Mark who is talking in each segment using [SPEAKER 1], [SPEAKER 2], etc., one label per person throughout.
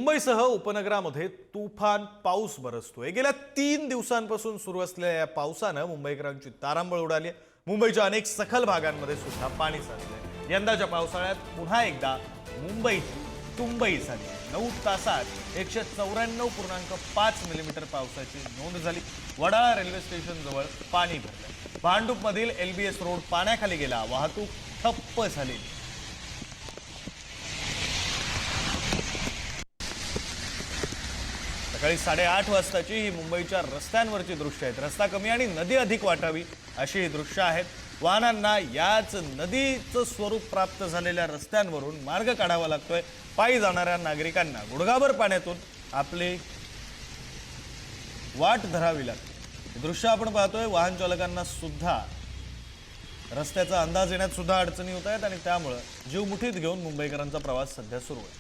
[SPEAKER 1] मुंबईसह उपनगरामध्ये तुफान पाऊस बरसतोय। गेल्या 3 दिवसांपासून सुरू असलेल्या या पावसानं मुंबईकरांची तारांबळ उडाली आहे। मुंबईच्या अनेक सखल भागांमध्ये सुद्धा पाणी साचलंय। यंदाच्या पावसाळ्यात पुन्हा एकदा मुंबईची तुंबई झाली। 9 तासात 194.5 मिलीमीटर पावसाची नोंद झाली। वडाळा रेल्वे स्टेशन जवळ पाणी भरलं। भांडूपमधील LBS रोड पाण्याखाली गेला। वाहतूक ठप्प झाली। सकाळी 8:30 वाजताची ही मुंबईच्या रस्त्यांवरची दृश्य आहेत। रस्ता कमी आणि नदी अधिक वाटावी अशी ही दृश्य आहेत। वाहनांना याच नदीचं स्वरूप प्राप्त झालेल्या रस्त्यांवरून मार्ग काढावा लागतोय। पायी जाणाऱ्या नागरिकांना गुडघाभर पाण्यातून आपली वाट धरावी लागते। हे दृश्य आपण पाहतोय। वाहन चालकांना सुद्धा रस्त्याचा अंदाज येण्यात सुद्धा अडचणी होत आहेत आणि त्यामुळे जीव मुठीत घेऊन मुंबईकरांचा प्रवास सध्या सुरू आहे।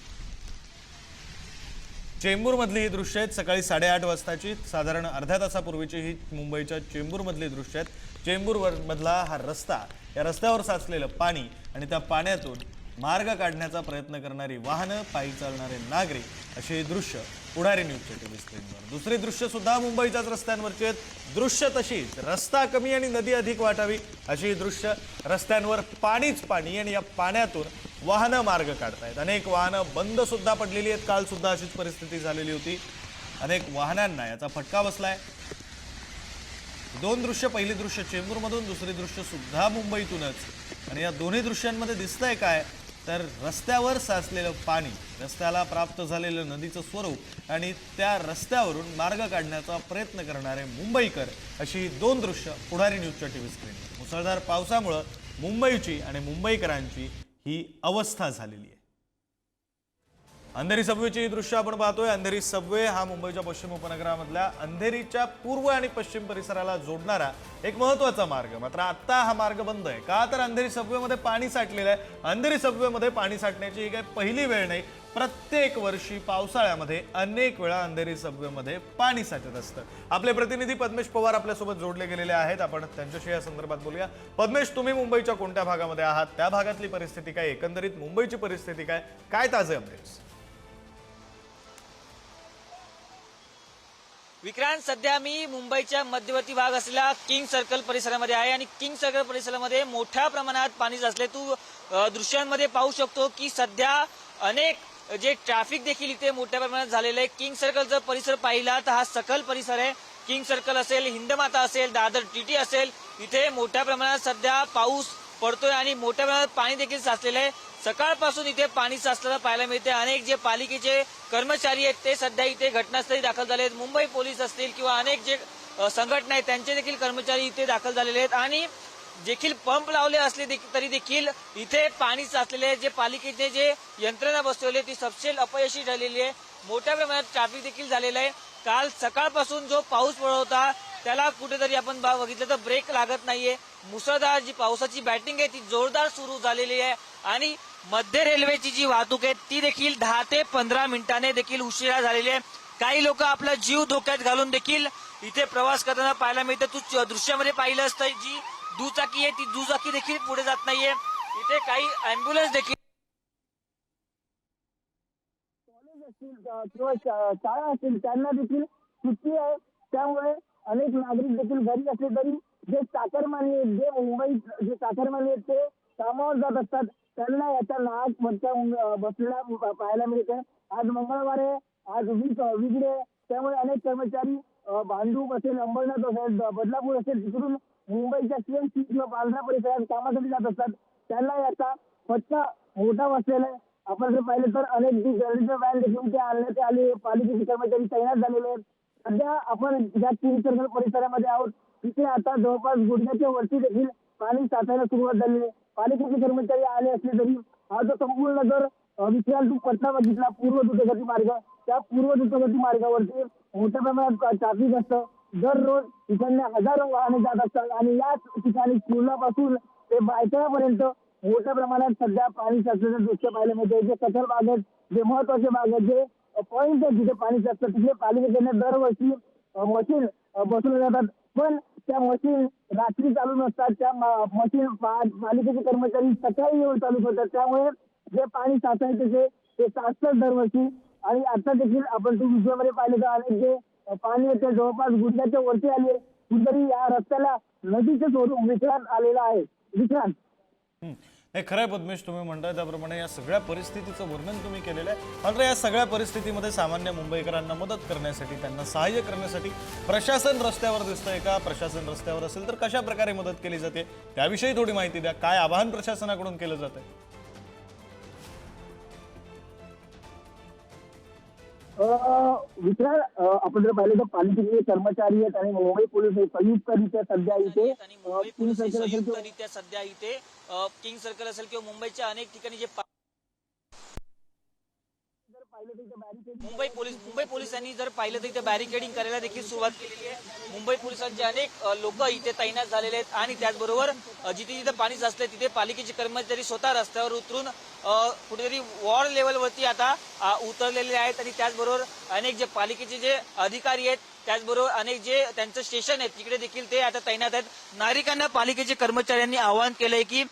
[SPEAKER 1] चेंबूर मधली ही दृश्य आहेत। सकाळी 8:30 वाजताची साधारण अर्ध्या तासापूर्वीची ही मुंबईच्या चेंबूर मधली दृश्य आहेत। चेंबूर मधला हा रस्ता, या रस्त्यावर साचलेलं पाणी आणि त्या पाण्यातून मार्ग काढण्याचा प्रयत्न करणारी वाहनं, पायी चालणारे नागरिक अशी ही दृश्य पुढारी न्यूजच्या टीव्ही स्क्रीनवर। दुसरी दृश्य सुद्धा मुंबईच्याच रस्त्यांवरची आहेत। दृश्य तशीच, रस्ता कमी आणि नदी अधिक वाटावी अशी ही दृश्य। रस्त्यांवर पाणीच पाणी आणि या पाण्यातून वाहनं मार्ग काढतायत। अनेक वाहनं बंद सुद्धा पडलेली आहेत। काल सुद्धा अशीच परिस्थिती झालेली होती। अनेक वाहनांना याचा फटका बसलाय। दोन दृश्य, पहिली दृश्य चेंबूरमधून, दुसरी दृश्य सुद्धा मुंबईतूनच। आणि या दोन्ही दृश्यांमध्ये दिसतंय काय तर रस्त्यावर साचलेलं पाणी, रस्त्याला प्राप्त झालेलं नदीचं स्वरूप आणि त्या रस्त्यावरून मार्ग काढण्याचा प्रयत्न करणारे मुंबईकर अशी दोन दृश्य पुढारी न्यूजच्या टीव्ही स्क्रीनवर। मुसळधार पावसामुळे मुंबईची आणि मुंबईकरांची ही अवस्था झालेली आहे। अंधेरी सबवेची दृश्य आपण पाहतोय। अंधेरी सबवे हा मुंबईच्या पश्चिम उपनगरामधल्या अंधेरीच्या पूर्व आणि पश्चिम परिसराला जोडणारा एक महत्त्वाचा मार्ग। मात्र आता हा मार्ग बंद आहे। का तर अंधेरी सबवेमध्ये पाणी साठलेलं आहे। अंधेरी सबवेमध्ये पाणी साठण्याची ही काही पहिली वेळ नाही। प्रत्येक वर्षी पावसाळ्यामध्ये अनेक वेळा अंधेरी सबवेमध्ये पाणी साठत असतं। आपले प्रतिनिधी पद्मेश पवार आपल्यासोबत जोडले गेलेले आहेत। आपण त्यांच्याशी या संदर्भात बोलूया। पद्मेश, तुम्ही मुंबईच्या कोणत्या भागामध्ये आहात? त्या भागातली परिस्थिती काय, एकंदरीत मुंबईची परिस्थिती काय, काय ताजे अपडेट्स?
[SPEAKER 2] विक्रांत, सध्या मी मुंबईच्या मध्यवर्ती भाग असलेल्या किंग सर्कल परिसरामध्ये आहे आणि किंग सर्कल परिसरामध्ये मोठ्या प्रमाणात पाणी साचले। तू दृश्यांमध्ये पाहू शकतो की सध्या अनेक जे ट्रॅफिक देखील इथे मोठ्या प्रमाणात झालेलं आहे। किंग सर्कलचा परिसर पाहिला तर हा सखल परिसर आहे। किंग सर्कल असेल, हिंदमाता असेल, दादर TT असेल, इथे मोठ्या प्रमाणात सध्या पाऊस पडतोय आणि मोठ्या प्रमाणात पाणी देखील साचलेलं आहे। सकाळपासून इथे पाणी साचलेलं पाहायला मिळते। अनेक जे पालिकेचे कर्मचारी आहेत ते सध्या इथे घटनास्थळी दाखल झाले आहेत। मुंबई पोलीस असतील किंवा अनेक जे संघटना आहेत त्यांचे देखील कर्मचारी इथे दाखल झालेले आहेत आणि देखील पंप लावले असले तरी देखील इथे पाणी साचलेले आहे। जे पालिकेचे जे यंत्रणा बसवली ती सपशेल अपयशी ठरलेली आहे। मोठ्या प्रमाणात ट्रॅफिक देखील झालेलं आहे। काल सकाळपासून जो पाऊस पडत होता त्याला कुठेतरी आपण बघितलं तर ब्रेक लागत नाहीये। मुसळधार जी पावसाची बॅटिंग आहे ती जोरदार सुरू झालेली आहे आणि मध्य रेल्वेची जी वाहतूक आहे ती देखील 10 ते 15 मिनिटांनी देखील उशिरा झालेली आहे। काही लोक आपला जीव धोक्यात घालून देखील इथे प्रवास करताना पाहायला मिळतं। तू दृश्यामध्ये पाहिलं असतं जी दुचाकी आहे ती दुचाकी देखील पुढे जात नाहीये। इथे काही अँब्युलन्स देखील
[SPEAKER 3] किंवा शाळा असतील त्यांना देखील सुट्टी आहे। त्यामुळे अनेक नागरिक देखील घरी असले तरी जे चाकरमानी आहेत, जे मुंबईत जे चाकरमानी आहेत ते कामावर जात असतात, त्यांना याचा नाक बसलेला पाहायला मिळते। आज मंगळवार आहे, आज वीज आहे, त्यामुळे अनेक कर्मचारी भांडूप असेल, अंबरनाथ असेल, बदलापूर असेल तिकडून मुंबईच्या CMC किंवा बांद्रा परिसरात कामासाठी जात असतात। त्यांना याचा फटका मोठा बसलेला आहे। आपण जर पाहिलं तर अनेक जी जनरेटर व्हॅन देखील ते आणण्यात आले, पालिकेचे कर्मचारी तैनात झालेले आहेत। सध्या आपण ज्या किंग सर्कल परिसरामध्ये आहोत तिथे आता जवळपास गुडघ्याच्या वरती देखील पाणी साचायला सुरुवात झाली आहे। पालिकेचे कर्मचारी आले असले तरी हा जो संपूर्ण जर विचार तू पट्टा बघितला पूर्व द्रुतगती मार्ग, त्या पूर्व द्रुतगती मार्गावरती मोठ्या प्रमाणात ट्रॅफिक असतं। दररोज इकडनं हजारो वाहने जात असतात आणि याच ठिकाणी पूर्णापासून ते बायकापर्यंत मोठ्या प्रमाणात सध्या पाणी साचलेलं दृश्य पाहायला मिळते। जे सखल भाग आहेत, जे महत्वाचे भाग आहेत, जे पॉइंट आहेत जिथे पाणी साचतं तिथे पालिकेकडनं दरवर्षी मशीन बसवले जातात, पण त्या मशीन रात्री चालू नसतात। त्या मशीन पालिकेचे कर्मचारी सकाळी येऊन चालू करतात। त्यामुळे जे पाणी साचायचे ते साचतं दरवर्षी। आणि आता देखील आपण तू विषयामध्ये पाहिलं तर अनेक जे पाणी आहे ते जवळपास गुडघ्याच्या वरती आले, कुठेतरी या रस्त्याला नदीचं स्वरूप विक्रांत आलेलं आहे. विक्रांत.
[SPEAKER 1] हे खरंय पद्मेश, तुम्ही म्हणताय त्याप्रमाणे या सगळ्या परिस्थितीचं वर्णन तुम्ही केलेलं आहे. मात्र या सगळ्या परिस्थितीमध्ये सामान्य मुंबईकरांना मदत करण्यासाठी, त्यांना सहाय्य करण्यासाठी प्रशासन रस्त्यावर दिसतंय का? प्रशासन रस्त्यावर असेल तर कशा प्रकारे मदत केली जाते त्याविषयी थोडी माहिती द्या. काय आवाहन प्रशासनाकडून केलं जातंय?
[SPEAKER 3] विक्रांत, आपण जर पाहिलं तर पालिकेचे कर्मचारी आहेत आणि मुंबई पोलीस हे संयुक्तरित्या सध्या इथे
[SPEAKER 2] आणि मुंबई पोलीस हे संयुक्तरित्या सध्या इथे किंग सर्कल असेल किंवा मुंबईच्या अनेक ठिकाणी जे मुंबई पोलिसांनी जर पाहिलं तर इथे बॅरिकेडिंग करायला देखील सुरुवात केलेली आहे. मुंबई पोलिसांचे अनेक लोक इथे तैनात झालेले आहेत आणि त्याचबरोबर जिथे जिथे पाणी साचलंय तिथे पालिकेचे कर्मचारी स्वतः रस्त्यावर उतरून कुठेतरी वॉर्ड लेवलवरती आता उतरलेले आहेत आणि त्याचबरोबर अनेक जे पालिकेचे जे अधिकारी आहेत, त्याचबरोबर अनेक जे त्यांचं स्टेशन आहे तिकडे देखील ते आता तैनात आहेत. नागरिकांना पालिकेचे कर्मचाऱ्यांनी आवाहन केलंय की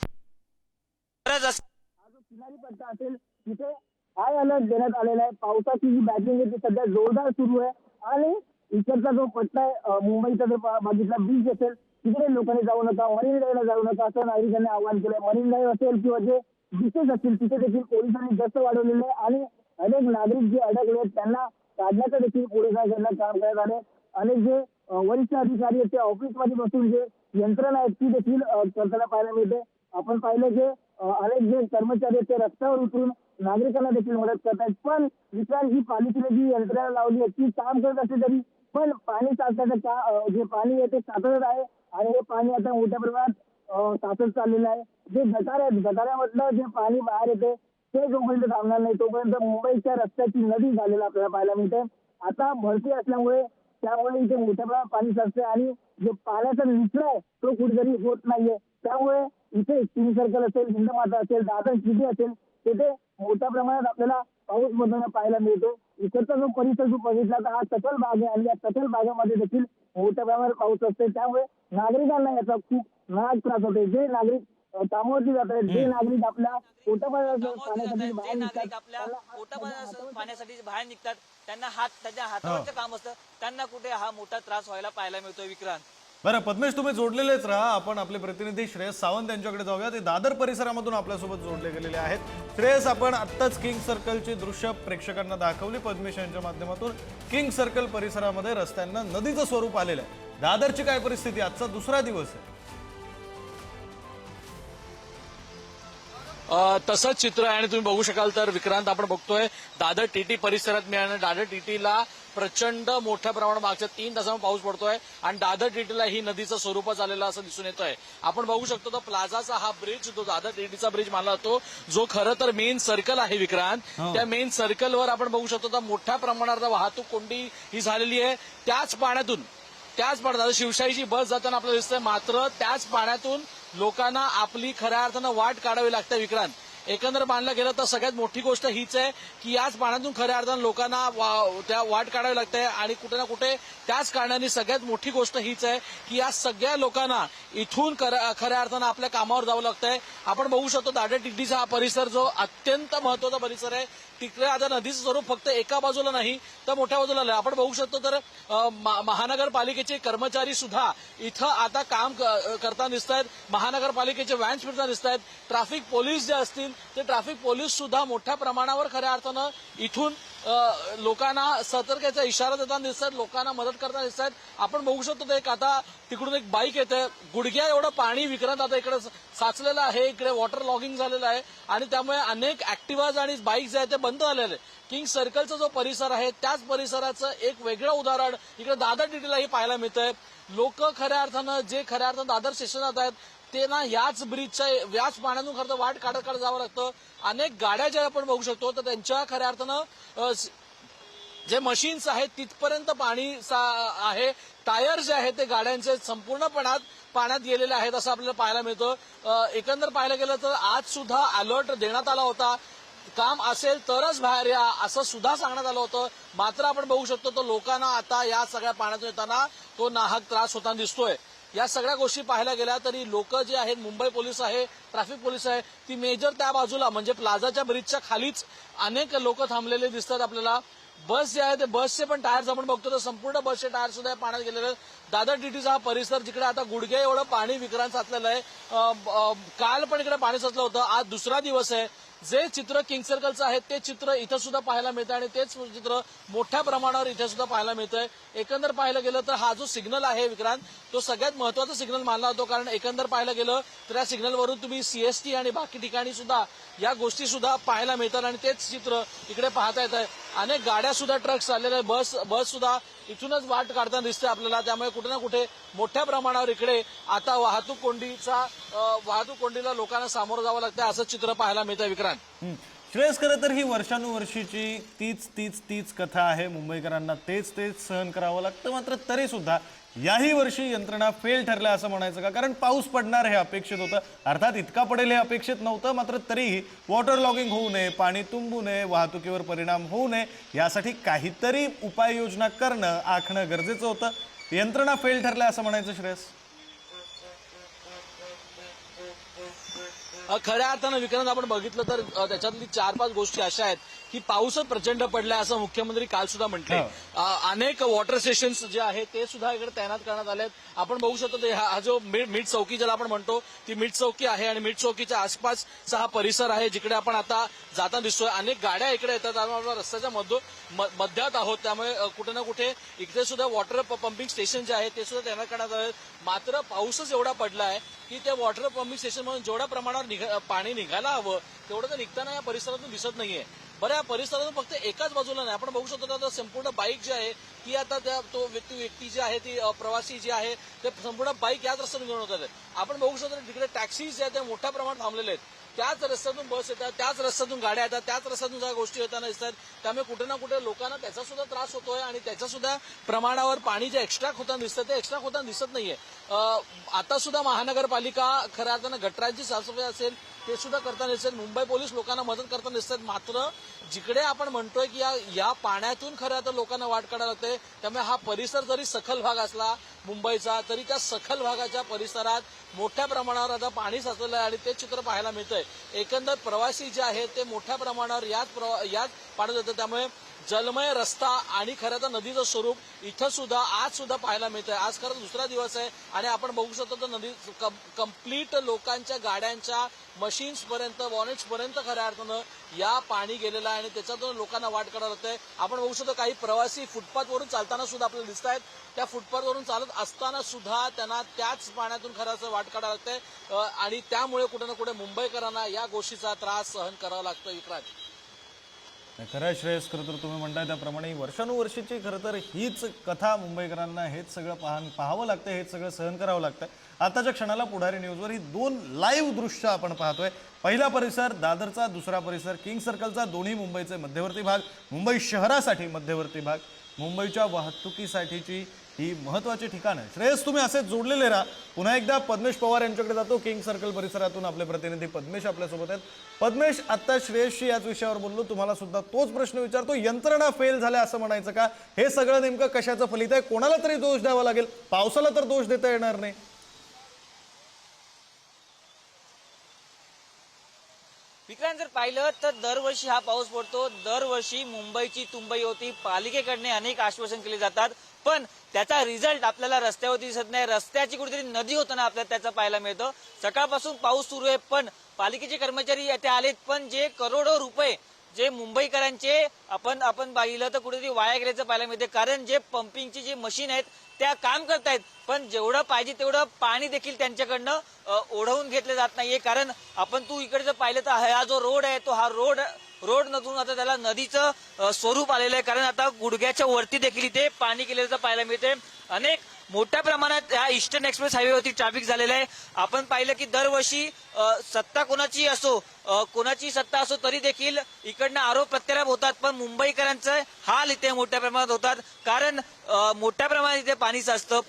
[SPEAKER 3] किनारी पट्टा असेल तिथे हाय अलर्ट देण्यात आलेला आहे. पावसाची जी बॅटिंग आहे ती सध्या जोरदार सुरू आहे आणि इकडचा जो पट्टा आहे मुंबईचा जर बघितला बीच असेल तिकडे लोकांनी जाऊ नका, मरीन ड्राईव्हला जाऊ नका असं नागरिकांनी आवाहन केलंय. मरीन ड्राईव्ह असेल किंवा जे बीचेस असतील तिथे देखील पोलिसांनी गस्त वाढवलेले आहे आणि अनेक नागरिक जे अडकले आहेत त्यांना काढण्याचं देखील पोलिसांकडनं काम करण्यात आले. अनेक जे वरिष्ठ अधिकारी आहेत ते ऑफिसमध्ये बसून जे यंत्रणा आहेत ती देखील करताना पाहायला मिळते. आपण पाहिलं जे अनेक जे कर्मचारी आहेत ते रस्त्यावर उतरून नागरिकांना देखील मदत करत आहेत. पण विक्रांत, ही पालिकेने जी यंत्रणा लावली आहे ती काम करत असली तरी पण पाणी साचण्याचं जे पाणी आहे ते साचत आहे आणि हे पाणी आता मोठ्या प्रमाणात साचत चाललेलं आहे. जे गटार आहेत गटाऱ्यामधलं जे पाणी बाहेर येते ते जोपर्यंत थांबणार नाही तोपर्यंत मुंबईच्या रस्त्याची नदी झालेला आपल्याला पाहायला मिळते. आता भरती असल्यामुळे त्यामुळे इथे मोठ्या प्रमाणात पाणी साचते आणि जे पाण्याचा निचरा आहे तो कुठेतरी होत नाहीये. त्यामुळे इथे किंग सर्कल असेल, हिंदमाता असेल, दादर सिटी असेल तिथे मोठ्या प्रमाणात आपल्याला पाऊस पडताना पाहायला मिळतो. इकडचा जो परिसर जो बघितला तर हा सखल भाग आहे आणि या सखल भागामध्ये देखील मोठ्या प्रमाणात पाऊस असते. त्यामुळे नागरिकांना याचा खूप नाहक त्रास होते. जे नागरिक कामावरती जात आहेत, जे नागरिक आपल्या
[SPEAKER 2] पाण्यासाठी बाहेर निघतात त्यांना त्यांच्या हातावरचं काम असतं, त्यांना कुठे हा मोठा त्रास व्हायला पाहायला मिळतोय. विक्रांत.
[SPEAKER 1] बरं पद्मेश, तुम्ही जोडलेलेच राहा. आपण आपले प्रतिनिधी श्रेयस सावंत यांच्याकडे जाऊया. ते दादर परिसरामधून आपल्यासोबत जोडले गेलेले आहेत. श्रेयस, आपण आत्ताच किंग सर्कलची दृश्य प्रेक्षकांना दाखवली पद्मेश यांच्या माध्यमातून. किंग सर्कल परिसरामध्ये रस्त्यांना नदीचं स्वरूप आलेलं आहे. दादरची काय परिस्थिती? आजचा दुसरा दिवस आहे.
[SPEAKER 4] तसंच चित्र आहे आणि तुम्ही बघू शकाल तर विक्रांत, आपण बघतोय दादर टीटी परिसरात मिळालं. दादर टीटीला प्रचंड मोठ्या प्रमाणात मागच्या 3 तासांमध्ये पाऊस पडतोय आणि दादर टीटीला ही नदीचं स्वरूपच आलेलं असं दिसून येतोय. आपण बघू शकतो तो प्लाझाचा हा ब्रिज, तो दादर टीटीचा ब्रिज मानला जातो, जो खरं तर मेन सर्कल आहे विक्रांत. त्या मेन सर्कलवर आपण बघू शकतो तर मोठ्या प्रमाणात वाहतूक कोंडी ही झालेली आहे. त्याच पाण्यात शिवशाहीची बस जाताना आपल्याला दिसतंय, मात्र त्याच पाण्यातून लोकांना आपली खऱ्या अर्थानं वाट काढावी लागते विक्रांत. एकंदर मानलं गेलं तर सगळ्यात मोठी गोष्ट हीच आहे की याच पाण्यातून खऱ्या अर्थानं लोकांना त्या वाट काढावी लागते आणि कुठे ना कुठे त्याच कारणाने सगळ्यात मोठी गोष्ट हीच आहे की या सगळ्या लोकांना इथून खऱ्या अर्थानं आपल्या कामावर जावं लागतंय. आपण बघू शकतो दादर टिकडीचा हा परिसर जो अत्यंत महत्वाचा परिसर आहे, तिकडे आता नदीचं स्वरूप फक्त एका बाजूला नाही तर मोठ्या बाजूला आलं. आपण बघू शकतो तर महानगरपालिकेचे कर्मचारी सुद्धा इथं आता काम करताना दिसत आहेत. महानगरपालिकेचे व्हॅन्स फिरताना दिसत आहेत. ट्रॅफिक पोलीस जे असतील ते ट्रॅफिक पोलीस सुद्धा मोठ्या प्रमाणावर खऱ्या अर्थानं इथून लोकांना सतर्कतेचा इशारा देताना दिसतात, लोकांना मदत करताना दिसत आहेत. आपण बघू शकतो तर आता तिकडून एक बाईक येते, गुडघ्या एवढं पाणी विक्रांत आता इकडे साचलेलं आहे, इकडे वॉटर लॉगिंग झालेलं आहे आणि त्यामुळे अनेक ऍक्टिव्हाज आणि बाईक जे आहेत ते बंद झालेले. किंग सर्कलचा जो परिसर आहे त्याच परिसराचं एक वेगळं उदाहरण इकडे दादर टीटीलाही पाहायला मिळतंय. लोक खऱ्या अर्थानं दादर स्टेशनात आहेत ते ना याच ब्रिजच्या याच पाण्यातून खरं तर वाट काढत जावं लागतं. अनेक गाड्या ज्या आपण बघू शकतो तर त्यांच्या खऱ्या अर्थानं जे मशीन्स आहेत तिथपर्यंत पाणी आहे. टायर जे आहेत ते गाड्यांचे संपूर्णपणात पाण्यात गेलेले आहेत असं आपल्याला पाहायला मिळतं. एकंदर पाहायला गेलं तर आज सुद्धा अलर्ट देण्यात आला होता, काम असेल तरच बाहेर या असं सुद्धा सांगण्यात आलं होतं. मात्र आपण बघू शकतो तो लोकांना आता या सगळ्या पाण्यातून येताना तो नाहक त्रास होताना दिसतोय. या सगळ्या गोष्टी पाहायला गेल्या तरी लोक जे आहेत, मुंबई पोलीस आहे, ट्रॅफिक पोलीस आहे, ती मेजर त्या बाजूला म्हणजे प्लाझाच्या ब्रिजच्या खालीच अनेक लोक थांबलेले दिसतात आपल्याला. बस जे आहे ते बसचे पण टायर्स आपण बघतो तर संपूर्ण बसचे टायर सुद्धा पाण्यात गेलेले आहेत. दादर टीटीचा हा परिसर जिकडे आता गुडघे एवढं पाणी विक्रांत साचलेलं आहे. काल पण इकडे पाणी साचलं होतं, आज दुसरा दिवस आहे. जे चित्र किंग सर्कलचं आहे ते चित्र इथं सुद्धा पाहायला मिळतं आणि तेच चित्र मोठ्या प्रमाणावर इथे सुद्धा पाहायला मिळतंय. एकंदर पाहायला गेलं तर हा जो सिग्नल आहे विक्रांत, तो सगळ्यात महत्वाचा सिग्नल मानला जातो, कारण एकंदर पाहायला गेलं तर या सिग्नलवरून तुम्ही सीएसटी आणि बाकी ठिकाणी सुद्धा या गोष्टी सुद्धा पाहायला मिळतात आणि तेच चित्र इकडे पाहता येत आहे. अनेक गाड्या सुद्धा, ट्रक्स आलेले, बस सुद्धा इथूनच वाट काढताना दिसते आपल्याला. त्यामुळे कुठे ना कुठे मोठ्या प्रमाणावर इकडे आता वाहतूक कोंडीला लोकांना सामोरं जावं लागतं, असं चित्र पाहायला मिळतंय विक्रांत.
[SPEAKER 1] श्रेयस, खरं तर ही वर्षानुवर्षीची तीच कथा आहे. मुंबईकरांना तेच सहन करावं लागतं. मात्र तरी सुद्धा याही वर्षी यंत्रणा फेल ठरल्या असं म्हणायचं का? कारण पाऊस पडणार हे अपेक्षित होतं, अर्थात इतका पडेल हे अपेक्षित नव्हतं. मात्र तरीही वॉटर लॉगिंग होऊ नये, पाणी तुंबू नये, वाहतुकीवर परिणाम होऊ नये, यासाठी काहीतरी उपाययोजना करणं, आखणं गरजेचं होतं. यंत्रणा फेल ठरल्या असं म्हणायचं श्रेयस?
[SPEAKER 4] खऱ्या अर्थानं विक्रांत आपण बघितलं तर त्याच्यातली 4-5 गोष्टी अशा आहेत की पाऊसच प्रचंड पडलाय असं मुख्यमंत्री काल सुद्धा म्हटले. अनेक वॉटर स्टेशन्स जे आहेत ते सुद्धा इकडे तैनात करण्यात आले आहेत. आपण बघू शकतो हा जो मीठ चौकी ज्याला आपण म्हणतो ती मीठ चौकी आहे आणि मीठ चौकीच्या आसपासचा हा परिसर आहे जिकडे आपण आता जाताना दिसतोय. अनेक गाड्या इकडे येतात, आपण रस्त्याच्या मध्यात आहोत, त्यामुळे कुठे ना कुठे इकडे सुद्धा वॉटर पंपिंग स्टेशन जे आहे ते सुद्धा तैनात करण्यात आले. मात्र पाऊसच एवढा पडला आहे की त्या वॉटर पंपिंग स्टेशन मधून जेवढ्या प्रमाणावर पाणी निघायला हवं तेवढं तर निघताना या परिसरातून दिसत नाहीये. बरं, या परिसरातून फक्त एकाच बाजूला नाही, आपण बघू शकतो आता संपूर्ण बाईक जी आहे ती आता तो व्यक्ती जी आहे ती प्रवासी जी आहे ते संपूर्ण बाईक याच रस्त्यातून घेऊन होतात. आपण बघू शकतो तिकडे टॅक्सी ज्या त्या मोठ्या प्रमाणात थांबलेल्या आहेत, त्याच रस्त्यातून बस येतात, त्याच रस्त्यातून गाड्या येतात, त्याच रस्त्यातून ज्या गोष्टी येताना दिसतात. त्यामुळे कुठे ना कुठे लोकांना त्याचा सुद्धा त्रास होतोय आणि त्याच्या सुद्धा प्रमाणावर पाणी जे एक्स्ट्रा होताना दिसतं ते एक्स्ट्रा होताना दिसत नाहीये. आता सुद्धा महानगरपालिका खऱ्या अर्थानं गटरांची साफसफाई असेल ते सुद्धा करताना दिसत. मुंबई पोलीस लोकांना मदत करताना दिसतात. मात्र जिकडे आपण म्हणतोय की या पाण्यातून खऱ्या अर्थानं लोकांना वाट काढायला लागते, त्यामुळे हा परिसर जरी सखल भाग असला मुंबईचा तरी त्या सखल भागाच्या परिसरात मोठ्या प्रमाणावर आता पाणी साचलेलं आहे आणि ते चित्र पाहायला मिळतंय. एकंदर प्रवासी जे आहेत ते मोठ्या प्रमाणावर याच पाण्यात येतं. त्यामुळे जलमय रस्ता आणि खरं तर नदीचं स्वरूप इथं सुद्धा आज सुद्धा पाहायला मिळतंय. आज खरं दुसरा दिवस आहे आणि आपण बघू शकतो तर नदी कंप्लीट लोकांच्या गाड्यांच्या मशीन्स पर्यंत, बॉनेट्स पर्यंत खऱ्या अर्थानं या पाणी गेलेलं आहे आणि त्याच्यातून लोकांना वाट काढायला लागतंय. आपण बघू शकतो काही प्रवासी फुटपाथवरून चालताना सुद्धा आपल्याला दिसत आहेत. त्या फुटपाथवरून चालत असताना सुद्धा त्यांना त्याच पाण्यातून खरं असं वाट काढायला लागतंय आणि त्यामुळे कुठे ना कुठे मुंबईकरांना या गोष्टीचा त्रास सहन करावा लागतो. विक्रांत,
[SPEAKER 1] खरं श्रेयस, खरं तर तुम्ही म्हणताय त्याप्रमाणे वर्षानुवर्षीची खरं तर हीच कथा. मुंबईकरांना हेच सगळं पाहावं लागतं, हेच सगळं सहन करावं लागतं. आताच्या क्षणाला पुढारी न्यूजवर ही 2 लाईव्ह दृश्य आपण पाहतोय. पहिला परिसर दादरचा, दुसरा परिसर किंग सर्कलचा. दोन्ही मुंबईचे मध्यवर्ती भाग, मुंबई शहरासाठी मध्यवर्ती भाग, मुंबईच्या वाहतुकीसाठीची ही महत्वाची ठिकाणं. श्रेयस, तुम्ही असेच जोडलेले राहा. पुन्हा एकदा पद्मेश पवार यांच्याकडे जातो. किंग सर्कल परिसरातून आपले प्रतिनिधी पद्मेश आपल्यासोबत आहेत. पद्मेश, आता श्रेयसशी याच विषयावर बोललो, तुम्हाला सुद्धा तोच प्रश्न विचारतो. यंत्रणा फेल झाल्या असं म्हणायचं का? हे सगळं नेमकं कशाचं फलित आहे? कोणाला तरी दोष द्यावा लागेल, पावसाला तर दोष देता येणार नाही.
[SPEAKER 2] विक्रांत, जर पाहिलं तर दरवर्षी हा पाऊस पडतो. दरवर्षी मुंबईची तुंबई होती. पालिकेकडने अनेक आश्वासन केले जातात, पण त्याचा रिझल्ट आपल्याला रस्त्यावरती दिसत नाही. रस्त्याची कुठेतरी नदी होताना आपल्याला त्याचं पाहायला मिळतं. सकाळपासून पाऊस सुरू आहे, पण पालिकेचे कर्मचारी येथे आलेत, पण जे करोडो रुपये जे मुंबईकरांचे आपण पाहिलं तर कुठेतरी वाया गेल्याचं पाहायला मिळते. कारण जे पंपिंगची जी मशीन आहेत त्या काम करतायत, पण जेवढं पाहिजे तेवढं पाणी देखील त्यांच्याकडनं ओढवून घेतलं जात नाहीये. कारण तू इकडे जर पाहिलं तर हा जो रोड आहे तो हा रोड नसून आता त्याला नदीचं स्वरूप आलेलं आहे. कारण आता गुडघ्याच्या वरती देखील इथे पाणी गेलेलं पाहायला मिळते. अनेक मोठ्या प्रमाणात या ईस्टर्न एक्सप्रेस हायवेवरती ट्रॅफिक झालेलं आहे. आपण पाहिलं की दरवर्षी सत्ता कोणाची सत्ता असो तरी देखील इकडनं आरोप प्रत्यारोप होतात, पण मुंबईकरांचं हाल इथे मोठ्या प्रमाणात होतात. कारण मोठ्या प्रमाणात इथे पाणी साचतं,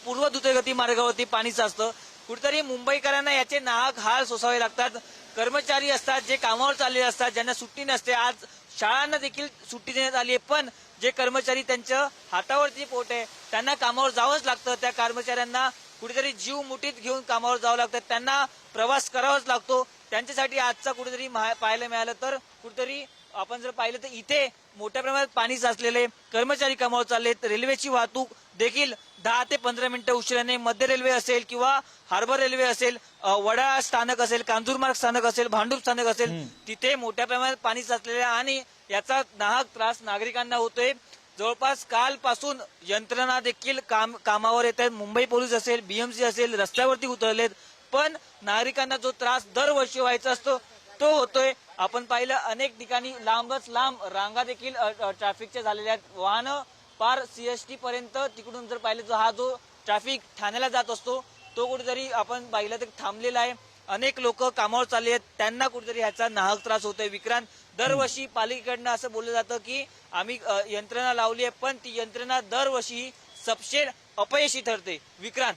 [SPEAKER 2] पूर्व द्रुतगती मार्गावरती पाणी साचतं. कुठेतरी मुंबईकरांना याचे नाहक हाल सोसावे लागतात. कर्मचारी असतात जे कामावर चाललेले असतात, ज्यांना सुट्टी नसते. आज शाळांना देखील सुट्टी देण्यात आली आहे, पण जे कर्मचारी त्यांच्या हातावरती पोट आहे त्यांना कामावर जावंच लागतं. त्या कर्मचाऱ्यांना कुठेतरी जीव मुठीत घेऊन कामावर जावं लागतं, त्यांना प्रवास करावाच लागतो. त्यांच्यासाठी आजचा कुठेतरी पाहायला मिळालं तर कुठेतरी आपण जर पाहिलं तर इथे मोठ्या प्रमाणात पाणी साचलेले, कर्मचारी कामावर चाललेत. रेल्वेची वाहतूक देखील 10 ते 15 मिनिटं उशिराने मध्य रेल्वे असेल किंवा हार्बर रेल्वे असेल, वडाळा स्थानक असेल, कांजूरमार्ग स्थानक असेल, भांडूप स्थानक असेल, तिथे मोठ्या प्रमाणात पाणी साचलेले आणि याचा नाहक त्रास नागरिकांना होतोय. जवळपास कालपासून यंत्रणा देखील कामावर येत आहेत. मुंबई पोलीस असेल, बीएमसी असेल, रस्त्यावरती उतरलेत, पण नागरिकांना जो त्रास दरवर्षी व्हायचा असतो तो होतोय. आपण पाहिलं अनेक ठिकाणी लांबच लांब रांगा देखील ट्रॅफिकच्या झालेल्या आहेत. वाहनं पार सीएसटी पर्यंत तिकडून जर पाहिलं तर हा जो ट्रॅफिक ठाण्याला जात असतो तो कुठेतरी आपण पाहिलं तर थांबलेला आहे. अनेक लोक कामावर चालले आहेत, त्यांना कुठेतरी ह्याचा नाहक त्रास होतोय. विक्रांत, दरवर्षी पालिकेकडनं असं बोललं जातं की आम्ही यंत्रणा लावली आहे, पण ती यंत्रणा दरवर्षी सपशेल अपयशी ठरते. विक्रांत,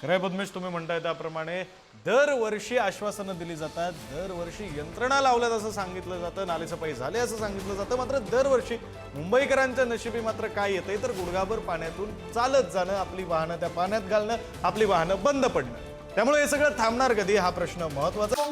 [SPEAKER 1] खरंय पद्मेश, तुम्ही म्हणताय त्याप्रमाणे दरवर्षी आश्वासनं दिली जातात, दरवर्षी यंत्रणा लावल्यात असं सांगितलं जातं, नालेसफाई झाले असं सांगितलं जातं, मात्र दरवर्षी मुंबईकरांच्या नशिबी मात्र काय येतंय तर गुडघाभर पाण्यातून चालत जाणं, आपली वाहनं त्या पाण्यात घालणं, आपली वाहनं बंद पडणं. त्यामुळे हे सगळं थांबणार कधी हा प्रश्न महत्वाचा.